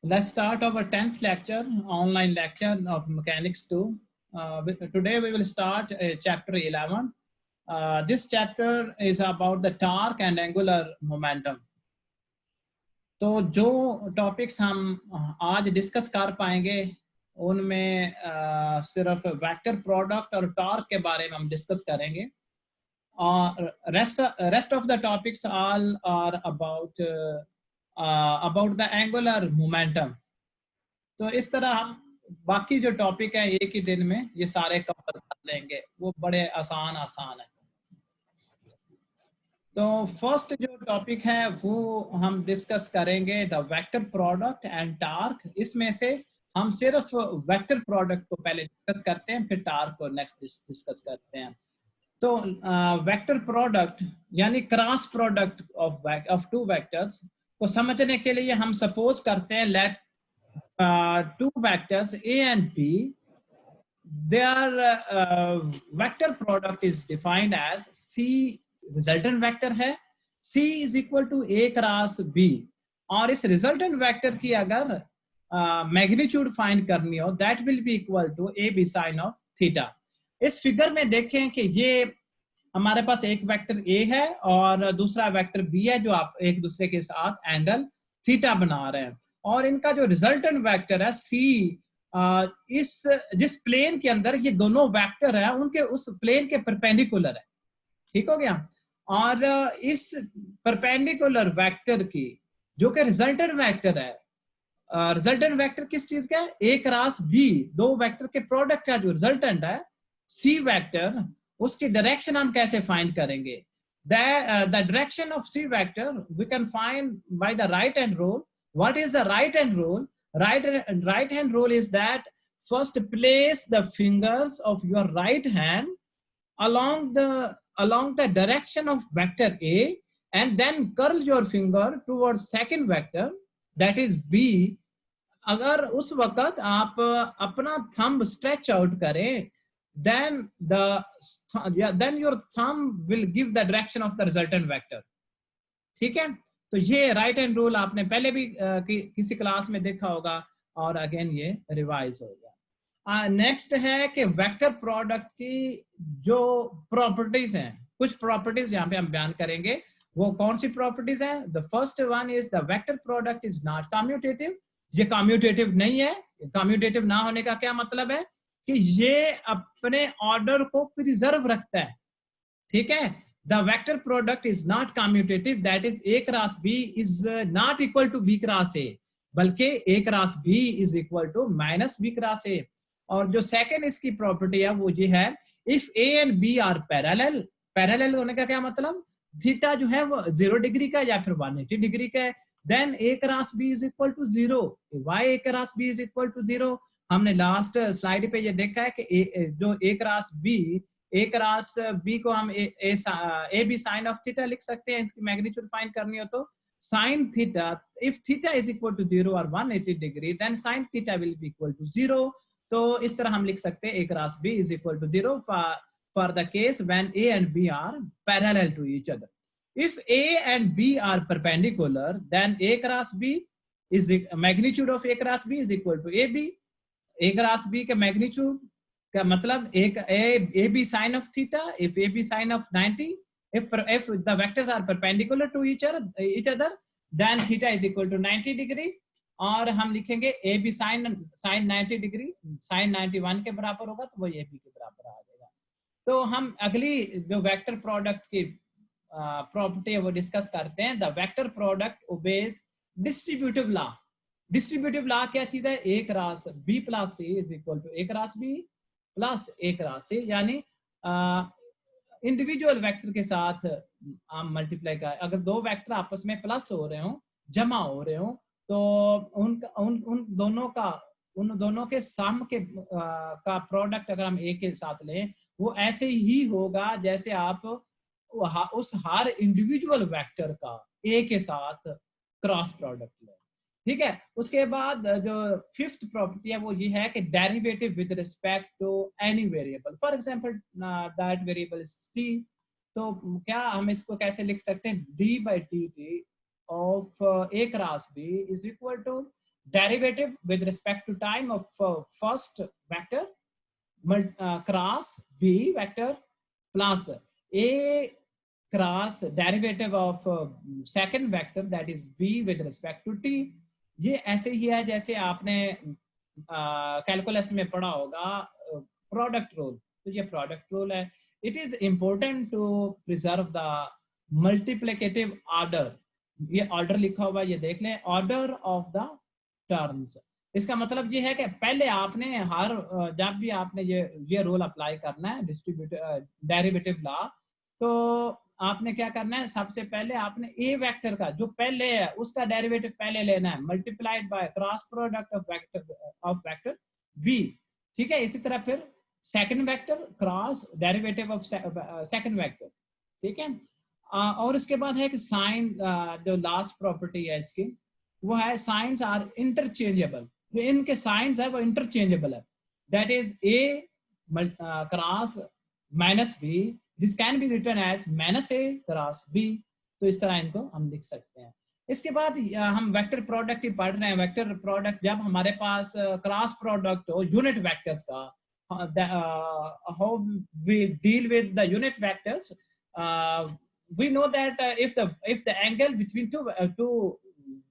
Let's start our 10th lecture, online lecture of Mechanics 2. Today we will start chapter 11. This chapter is about the torque and angular momentum. तो जो topics हम आज discuss कर पाएंगे उनमें सिर्फ vector product और टॉर्क के बारे में हम डिस्कस करेंगे और rest of the topics all are about the angular momentum. तो इस तरह हम बाकी जो टॉपिक है एक ही दिन में ये सारे कवर कर लेंगे, वो बड़े आसान है। तो फर्स्ट जो टॉपिक है वो हम डिस्कस करेंगे the vector product and torque. इसमें से हम सिर्फ वेक्टर प्रोडक्ट को पहले डिस्कस करते हैं, फिर टार्क को नेक्स्ट डिस्कस करते हैं। तो वेक्टर प्रोडक्ट यानी cross product of two vectors को समझने के लिए हम सपोज करते हैं late two vectors A and B, their vector product is defined as C resultant vector है, C is equal to A cross B, और इस resultant vector की अगर मैग्नीट्यूड फाइंड करनी हो that will be equal to AB sin of theta। इस figure में देखें कि ये हमारे पास एक वेक्टर A है और दूसरा वेक्टर B है जो आप एक दूसरे के साथ एंगल थीटा बना रहे हैं, और इनका जो रिजल्टेंट वेक्टर है C इस जिस प्लेन के अंदर ये दोनों वेक्टर है उनके उस प्लेन के परपेंडिकुलर है। ठीक हो गया। और इस परपेंडिकुलर वेक्टर की जो कि रिजल्टेंट वेक्टर है, रिजल्टेंट वेक्टर किस चीज का है? A क्रॉस B, दो वेक्टर के प्रोडक्ट का जो रिजल्टेंट है C वेक्टर, उसकी डायरेक्शन हम कैसे फाइंड करेंगे? The direction of C vector we can find by the right hand rule. What is the right hand rule? Right hand rule is that first place the fingers of your right hand along the direction of vector A, and then curl your finger towards second vector, that is B. अगर उस वक्त आप अपना thumb stretch out करें, then your thumb will give the direction of the resultant vector। ठीक है, तो ये राइट हैंड रूल आपने पहले भी किसी क्लास में देखा होगा और अगेन ये रिवाइज हो गया। नेक्स्ट है कि वेक्टर प्रोडक्ट की जो प्रॉपर्टीज हैं, कुछ प्रॉपर्टीज यहाँ पे हम बयान करेंगे। वो कौन सी प्रॉपर्टीज है? The first one is the vector product is not commutative. ये कम्यूटेटिव नहीं है। कम्यूटेटिव ना होने का क्या मतलब है? कि ये अपने ऑर्डर को प्रिजर्व रखता है। ठीक है, the vector product is not commutative, that is A cross B is not equal to B cross A, बल्कि A cross B is equal to minus B cross A। और जो सेकंड इसकी property है वो ये है, if A and B are parallel, parallel होने का क्या मतलब? थीटा जो है वो 0 डिग्री का या फिर 180 डिग्री का है, then A cross B is equal to 0। why A cross B is equal to 0? हमने लास्ट स्लाइड पे ये देखा है कि जो A क्रॉस B को हम A B sine of theta लिख सकते हैं। इसकी मैग्नीट्यूड फाइंड करनी हो तो sine theta, if theta is equal to 0 और 180 degree, then sine theta will be equal to 0। तो इस तरह हम लिख सकते हैं A cross B is equal to 0 for the case when A and B are parallel to each other. If A and B are perpendicular, then A cross B is magnitude of A cross B is equal to AB। A cross B का magnitude का मतलब एक A B sine of theta, if A B sine of 90, if the vectors are perpendicular to each other, then theta is equal to 90 degree. और हम लिखेंगे A B sine 90 degree, sine 91 के बराबर होगा तो वो ए बी के बराबर आ जाएगा। तो हम अगली जो वेक्टर प्रोडक्ट की प्रॉपर्टी है वो डिस्कस करते हैं। The vector product obeys distributive law. Distributive law क्या चीज है? A cross B plus C is equal to A cross B plus A cross C, यानी इंडिविजुअल वेक्टर के साथ हम मल्टीप्लाई कर, अगर दो वेक्टर आपस में प्लस हो रहे हो, जमा हो रहे हो, तो उन दोनों के सम के का प्रोडक्ट अगर हम A के साथ लें, वो ऐसे ही होगा जैसे आप उस हर इंडिविजुअल वेक्टर का A के साथ क्रॉस प्रोडक्ट लें। ठीक है, उसके बाद जो फिफ्थ प्रॉपर्टी है वो ये है कि derivative with respect to any variable, for example that variable is t, तो क्या हम इसको कैसे लिख सकते हैं? d by dt of A cross B is equal to derivative with respect to time of first vector cross b vector plus a cross derivative of second vector that is b with respect to t. ये ऐसे ही है जैसे आपने calculus में पढ़ा होगा product rule, तो ये प्रोडक्ट रूल है. It is important to preserve the multiplicative order. ये ऑर्डर लिखा हुआ है, ये देख लें, ऑर्डर ऑफ द टर्म्स. इसका मतलब ये है कि पहले आपने हर जब भी आपने ये रूल अप्लाई करना है डिस्ट्रीब्यूटिव डेरिवेटिव लॉ, तो आपने क्या करना है, सबसे पहले आपने ए वेक्टर का जो पहले है उसका डेरिवेटिव पहले लेना है, multiplied by cross product of vector B. ठीक है, इसी तरह फिर second vector cross derivative of second vector. ठीक है, और उसके बाद है कि साइन, जो लास्ट प्रॉपर्टी है इसकी वो है साइंस आर इंटरचेंजेबल. जो इनके साइंस है वो इंटरचेंजेबल है. That is A cross minus B, this can be written as minus A cross B. तो इस तरह इनको हम लिख सकते हैं. इसके बाद हम वेक्टर प्रोडक्ट ही पढ़ रहे हैं. वेक्टर प्रोडक्ट जब हमारे पास क्रॉस प्रोडक्ट हो यूनिट वेक्टर्स का, how we deal with the unit vectors. We know that if the angle between two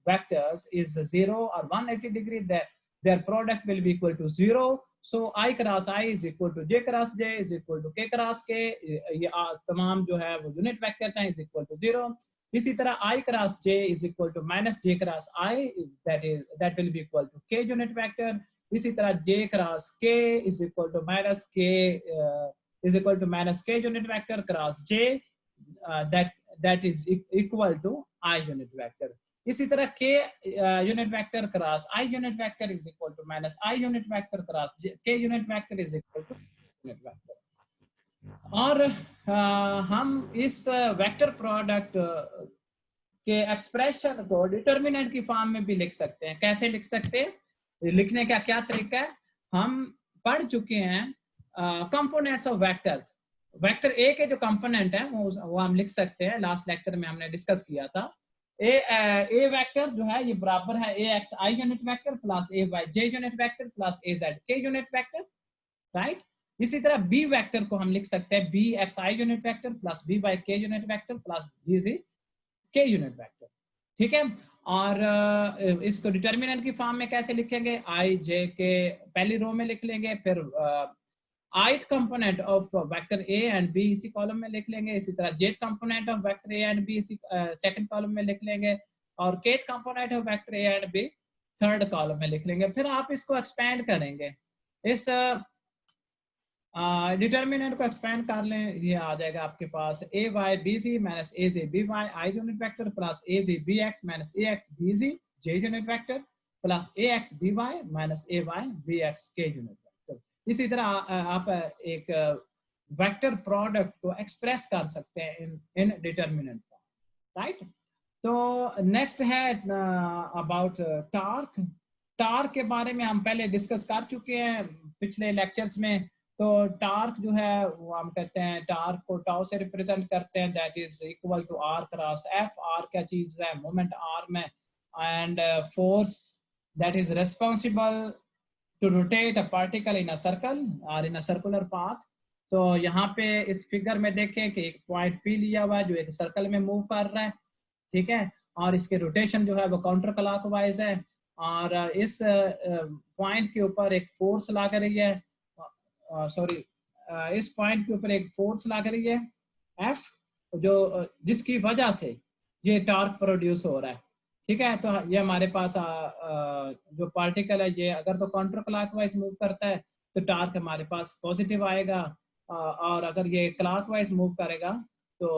vectors is 0 or 180 degree, their product will be equal to 0. So I cross I is equal to j cross j is equal to k cross k. ये तमाम जो है वो unit vectors हैं, is equal to 0. इसी तरह I cross j is equal to minus j cross I, that will be equal to k unit vector. इसी तरह j cross k is equal to minus k unit vector cross j, that is equal to I unit vector. इसी तरह k unit vector cross I unit vector is equal to minus I unit vector cross k unit vector is equal to unit vector. और हम इस vector product के expression को determinant की form में भी लिख सकते हैं. कैसे लिख सकते हैं, लिखने का क्या तरीका है, हम पढ़ चुके हैं components of vectors. Vector A के जो कंपोनेंट है वो हम लिख सकते हैं. लास्ट लेक्चर में हमने डिस्कस किया था. ए वेक्टर जो है ये बराबर है A X I unit vector plus A Y J unit vector plus A Z K unit vector, right. इसी तरह बी वेक्टर को हम लिख सकते हैं B X I unit vector plus B Y K unit vector plus B G K unit vector. ठीक है, और इसको डिटर्मिनेंट की फॉर्म में कैसे लिखेंगे, आई जे के पहली रो में लिख लेंगे, फिर ith component of vector A and B इसी कॉलम में लिख लेंगे. इसी तरह jth component of vector A and B इसी सेकंड कॉलम में लिख लेंगे, और kth component of vector A and B third column में लिख लेंगे. फिर आप इसको एक्सपेंड करेंगे, इस डिटर्मिनेंट को एक्सपेंड कर लें, ये आ जाएगा आपके पास A Y B G minus A J B Y I unit vector plus A G B X minus A X B G J unit vector plus A X B Y minus A Y B X K unit vector. इसी तरह आप एक vector product को express कर सकते हैं इन determinant form, right. तो next है अबाउट टार्क. टार्क के बारे में हम पहले डिस्कस कर चुके हैं पिछले लेक्चर्स में. तो टार्क जो है वो हम कहते हैं टार्क को टाउ से रिप्रेजेंट करते हैं, that is equal to R cross F. R क्या चीज है, मोमेंट आर में, and force that is responsible to rotate a particle in a circle or in a circular path. तो यहाँ पे इस फिगर में देखें कि एक पॉइंट P लिया हुआ है जो एक सर्कल में मूव कर रहा है, ठीक है, और इसके रोटेशन जो है वो काउंटर क्लॉकवाइज है, और इस पॉइंट के ऊपर एक फोर्स लग रही है, इस पॉइंट के ऊपर एक फोर्स लग रही है F, जो जिसकी वजह से ये टॉर्क प्रोड्यूस हो रहा है. ठीक है, तो ये हमारे पास जो पार्टिकल है ये अगर तो काउंटर क्लॉकवाइज मूव करता है तो टॉर्क हमारे पास पॉजिटिव आएगा, और अगर ये क्लॉकवाइज मूव करेगा तो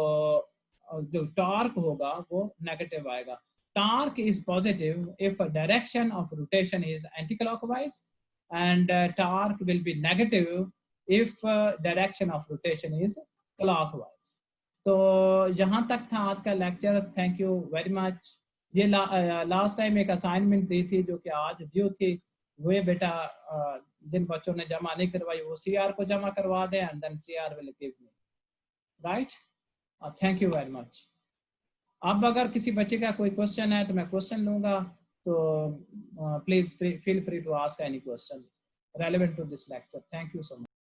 जो टॉर्क होगा वो नेगेटिव आएगा. Torque is positive if direction of rotation is anti clockwise, and torque will be negative if direction of rotation is clockwise. तो यहाँ तक था आज का lecture. Thank you very much. ये लास्ट टाइम एक असाइनमेंट दी थी जो कि आज ड्यू थी, वो बेटा जिन बच्चों ने जमा नहीं करवाई वो सीआर को जमा करवा दें, and then CR will give me, right. Thank you very much. अब अगर किसी बच्चे का कोई क्वेश्चन है तो मैं क्वेश्चन लूँगा. तो please feel free to ask any question relevant to this lecture. Thank you so much.